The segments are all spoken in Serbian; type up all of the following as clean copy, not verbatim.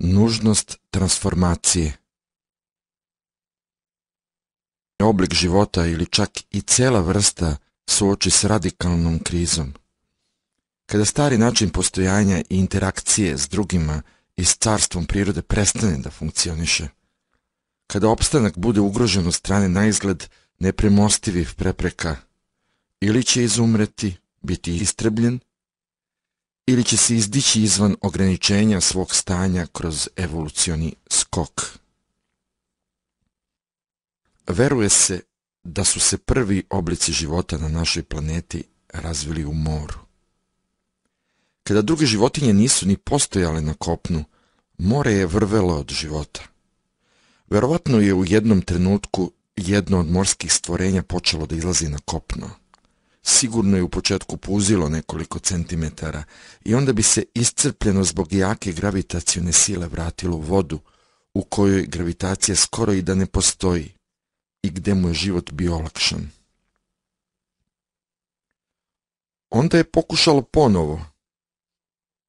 Nužnost transformacije. Oblik života ili čak i cela vrsta suoči s radikalnom krizom. Kada stari način postojanja i interakcije s drugima i s carstvom prirode prestane da funkcioniše, kada opstanak bude ugrožen od strane naizgled nepremostivih prepreka, ili će izumreti, biti istrebljen, ili će se izdići izvan ograničenja svog stanja kroz evolucioni skok. Veruje se da su se prvi oblici života na našoj planeti razvili u moru. Kada druge životinje nisu ni postojale na kopnu, more je vrvelo od života. Verovatno je u jednom trenutku jedno od morskih stvorenja počelo da izlazi na kopno. Sigurno je u početku puzilo nekoliko centimetara i onda bi se iscrpljeno zbog jake gravitacione sile vratilo u vodu, u kojoj gravitacija skoro i da ne postoji i gde mu je život bio olakšan. Onda je pokušalo ponovo,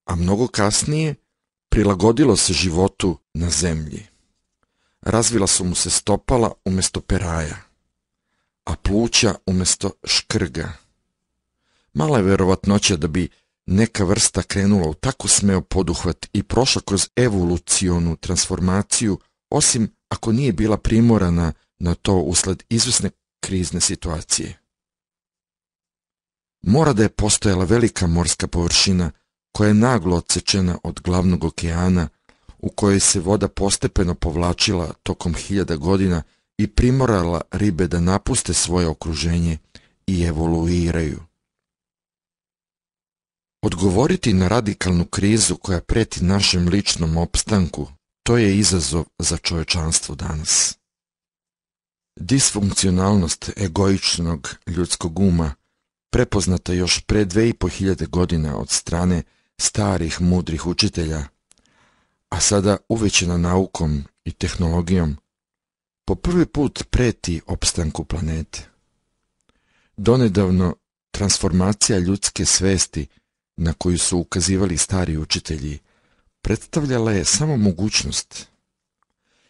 a mnogo kasnije prilagodilo se životu na zemlji. Razvila su mu se stopala umjesto peraja, a pluća umjesto škrga. Mala je verovatnoća da bi neka vrsta krenula u tako smeo poduhvat i prošla kroz evolucionu transformaciju, osim ako nije bila primorana na to usled izvesne krizne situacije. Mora da je postojala velika morska površina koja je naglo odsečena od glavnog okeana, u kojoj se voda postepeno povlačila tokom 1000 godina i primorala ribe da napuste svoje okruženje i evoluiraju. Odgovoriti na radikalnu krizu koja preti našem ličnom opstanku, to je izazov za čovečanstvo danas. Disfunkcionalnost egoičnog ljudskog uma, prepoznata još pre 2500 godina od strane starih mudrih učitelja, a sada uvećana naukom i tehnologijom, po prvi put preti opstanku planete. Donedavno transformacija ljudske svesti na koju su ukazivali stari učitelji predstavljala je samo mogućnost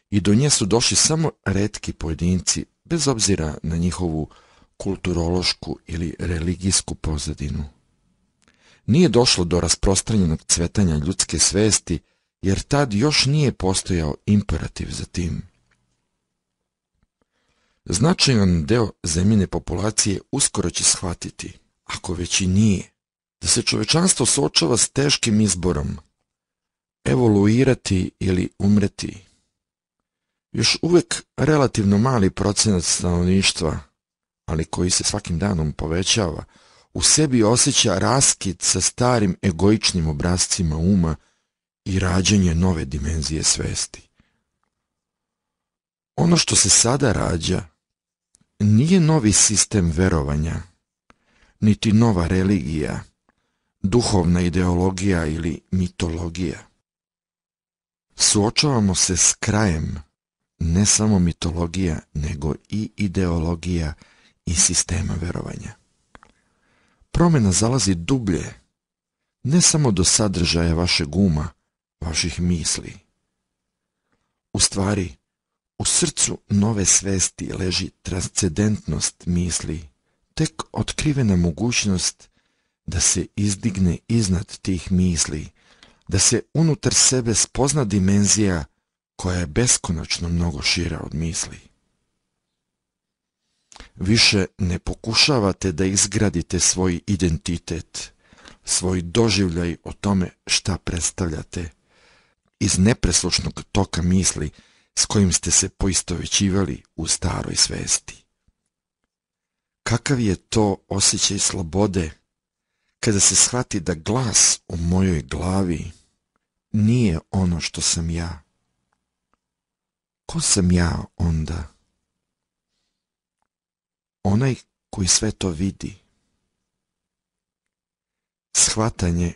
i do nje su došli samo retki pojedinci bez obzira na njihovu kulturološku ili religijsku pozadinu. Nije došlo do rasprostranjenog cvetanja ljudske svesti jer tad još nije postojao imperativ za tim. Značajan deo zemljine populacije uskoro će shvatiti, ako već i nije, da se čovečanstvo suočava s teškim izborom, evoluirati ili umreti. Još uvek relativno mali procenat stanovništva, ali koji se svakim danom povećava, u sebi osjeća raskid sa starim egoičnim obrascima uma i rađanje nove dimenzije svesti. Ono što se sada rađa nije novi sistem verovanja, niti nova religija, duhovna ideologija ili mitologija. Suočavamo se s krajem ne samo mitologija, nego i ideologija i sistema verovanja. Promjena zalazi dublje, ne samo do sadržaja vašeg uma, vaših misli. U stvari, u srcu nove svesti leži transcendentnost misli, tek otkrivena mogućnost da se izdigne iznad tih misli, da se unutar sebe spozna dimenzija koja je beskonačno mnogo šira od misli. Više ne pokušavate da izgradite svoj identitet, svoj doživljaj o tome šta predstavljate, iz nepreslušnog toka misli s kojim ste se poistovećivali u staroj svesti. Kakav je to osjećaj slobode kada se shvati da glas u mojoj glavi nije ono što sam ja? Ko sam ja onda? Onaj koji sve to vidi. Shvatanje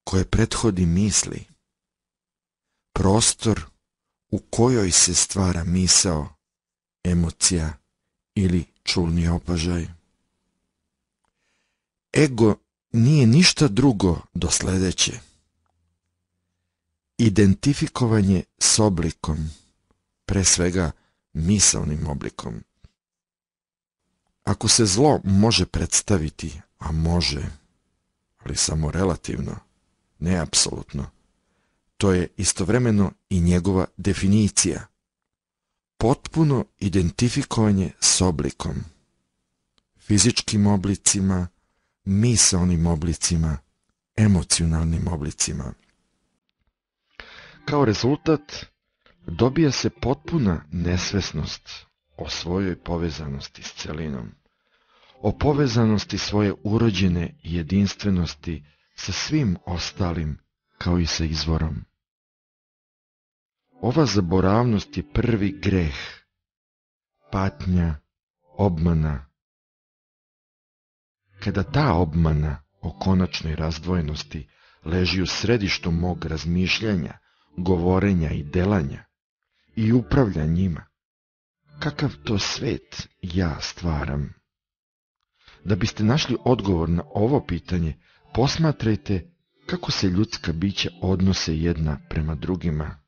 koje prethodi misli. Prostor u kojoj se stvara misao, emocija ili čulni opažaj. Ego nije ništa drugo do sledeće. identifikovanje s oblikom, pre svega misaonim oblikom. Ako se zlo može predstaviti, a može, ali samo relativno, ne apsolutno, to je istovremeno i njegova definicija. Potpuno identifikovanje s oblikom, fizičkim oblicima, misaonim oblicima, emocionalnim oblicima. Kao rezultat dobija se potpuna nesvesnost o svojoj povezanosti s celinom, o povezanosti svoje urođene jedinstvenosti sa svim ostalim kao i sa izvorom. Ova zaboravnost je prvi greh, patnja, obmana. Kada ta obmana o konačnoj razdvojenosti leži u središtu mog razmišljanja, govorenja i delanja i upravlja njima, kakav to svet ja stvaram? Da biste našli odgovor na ovo pitanje, posmatrajte kako se ljudska bića odnose jedna prema drugima.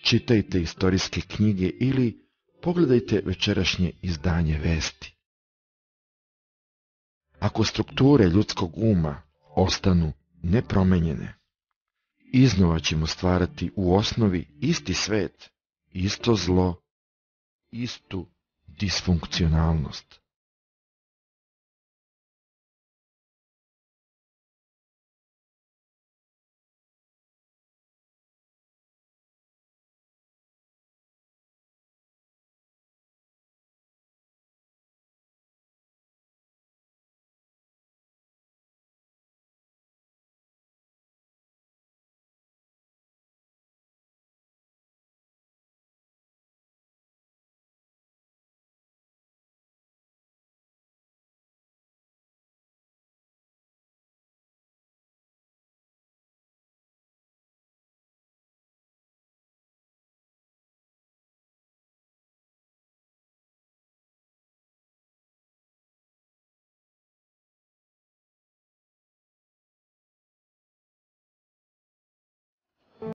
Čitajte istorijske knjige ili pogledajte večerašnje izdanje vesti. Ako strukture ljudskog uma ostanu nepromenjene, iznova ćemo stvarati u osnovi isti svet, isto zlo, istu disfunkcionalnost.